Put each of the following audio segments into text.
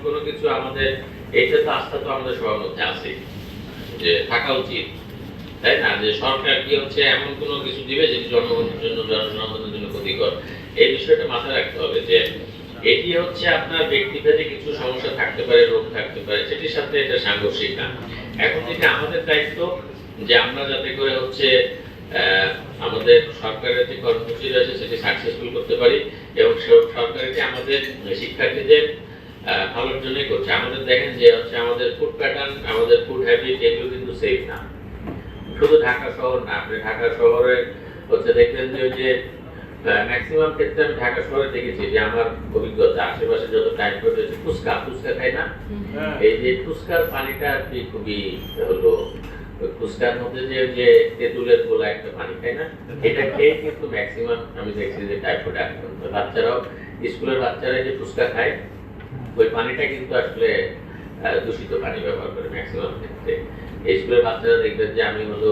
কোনো কিছু আমাদের এটা তো আস্থা তো আমাদের সবার মধ্যে আছে যে থাকা উচিত, তাই না? যে সরকার কি হচ্ছে এমন কোনো কিছু দিবে যেটি জনগণের জন্য জনসাধারণের জন্য ক্ষতিকর, এই বিষয়টা মাথায় রাখতে হবে যে এটি হচ্ছে আপনার ব্যক্তিভেদে কিছু সমস্যা থাকতে পারে, রোগ থাকতে পারে, সেটির সাথে এটা সাংঘর্ষিক না। এখন যেটা আমাদের দায়িত্ব যে আমরা যাতে করে হচ্ছে আমাদের সরকারের যে কর্মসূচি রয়েছে সেটি সাকসেসফুল করতে পারি এবং সরকারের যে আমাদের শিক্ষার্থীদের ভালোর জন্যই করছে। আমাদের দেখেন যে হচ্ছে আমাদের ফুড প্যাটার্ন, আমাদের ফুড হ্যাবিট এগুলো কিন্তু সেফ না। শুধু ঢাকা শহর না, আপনি ঢাকা শহরে হচ্ছে দেখবেন যে ম্যাক্সিমাম ক্ষেত্রে আমি ঢাকা শহরে দেখেছি যে আমার অভিজ্ঞতা আশেপাশে যত টাইফয়েড হয়েছে ফুচকা খাই না, এই যে ফুচকার পানিটা আর কি খুবই হলো ফুচকার মধ্যে যে তেঁতুলের গোলা একটা পানি খাই না, এটা খেয়ে কিন্তু ম্যাক্সিমাম আমি দেখছি যে টাইফয়েড আক্রান্ত। বাচ্চারাও স্কুলের বাচ্চারা যে ফুচকা খায় ওই পানিটা কিন্তু আসলে দূষিত পানি ব্যবহার করে ম্যাক্সিমাম ক্ষেত্রে। এই স্কুলের বাচ্চারা দেখবেন যে আমি হলো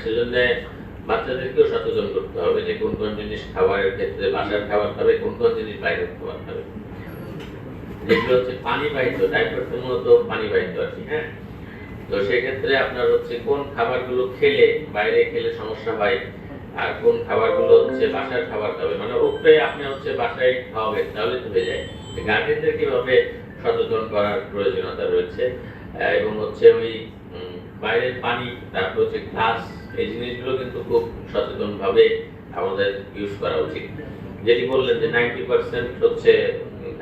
সেজন্য বাচ্চাদেরকেও সচেতন করতে হবে যে কোন কোন জিনিস খাবারের ক্ষেত্রে বাসার খাবার খাবে, কোন কোন জিনিস বাইরের খাবার খাবে। যেগুলো হচ্ছে পানি বাহিত, টাইফয়েড মূলত পানি বাহিত আর কি। হ্যাঁ, তো সেক্ষেত্রে আপনার হচ্ছে কোন খাবারগুলো খেলে বাইরে খেলে সমস্যা হয় আর কোন খাবারগুলো হচ্ছে বাসার খাবার খাবে, মানে ওকে আপনি হচ্ছে বাসায় খাওয়াবেন তাহলে তো হয়ে যায়। গার্জেনদের কিভাবে সচেতন করার প্রয়োজনীয়তা রয়েছে এবং হচ্ছে ওই বাইরের পানি, তারপর হচ্ছে গ্লাস, এই জিনিসগুলো কিন্তু খুব সচেতন ভাবে আমাদের ইউজ করা উচিত। যেটি বললেন যে 90% হচ্ছে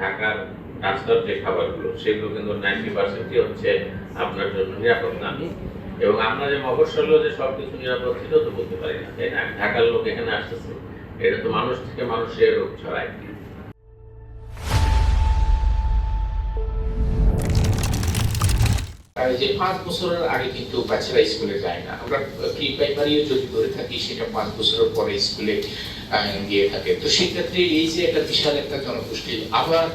ঢাকার রাস্তার যে খাবারগুলো সেগুলো কিন্তু 90%ই হচ্ছে আপনার জন্য নিরাপদ না। এবং আমরা যে মফস্বল যে সবকিছু নিরাপদ ছিল তো বলতে পারি না, তাই না? ঢাকার লোক এখানে আসতেছে, এটা তো মানুষ থেকে মানুষের রোগ ছড়ায়। যে 5 বছরের আগে কিন্তু বাচ্চারা স্কুলে যায় না, আমরা প্রি প্রাইমারিও যদি ধরে থাকি সেটা 5 বছরের পরে স্কুলে গিয়ে থাকে। তো সেক্ষেত্রে এই যে একটা বিশাল একটা জনগোষ্ঠী, আবার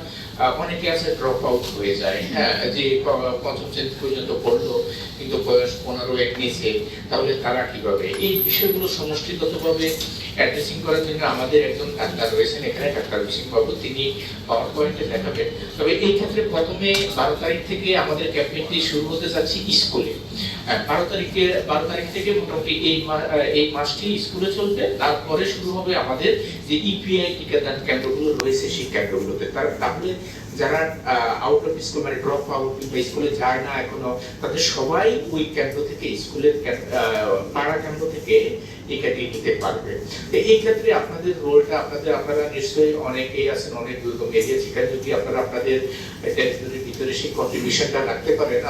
অনেকে আছে ড্রপ আউট হয়ে যায়। হ্যাঁ, যে পঞ্চম শ্রেণী পর্যন্ত পড়লো কিন্তু বয়স 15-এর নিচে, তাহলে তারা কিভাবে এই বিষয়গুলো সমষ্টিগতভাবে অ্যাড্রেসিং করার জন্য আমাদের একজন ডাক্তার রয়েছেন এখানে, ডাক্তার বিসিং বাবু, তিনি পাওয়ার পয়েন্টে দেখাবেন। তবে এই ক্ষেত্রে প্রথমে 12 তারিখ থেকে আমাদের ক্যাম্পেইনটি শুরু হতে যাচ্ছে স্কুলে। 12 তারিখ থেকে মোটামুটি এই মাসটি স্কুলে চলবে, তারপরে শুরু হবে আমাদের যে ইপিআই টিকাদান কেন্দ্রগুলো রয়েছে সেই কেন্দ্রগুলোতে। তাহলে যারা আউট অফ স্কুল মানে ড্রপ আউট কিংবা স্কুলে যায় না এখনো, তাদের সবাই ওই কেন্দ্র থেকে স্কুলের পাড়া কেন্দ্র থেকে টিকাটি নিতে পারবে। এই ক্ষেত্রে আপনাদের রোলটা আপনারা নিশ্চয়ই অনেকেই আছেন অনেক দুর্গম এরিয়া, সেখানে যদি আপনারা আপনাদের টেরিটরির ভিতরে সেই কন্ট্রিবিউশনটা রাখতে পারেন।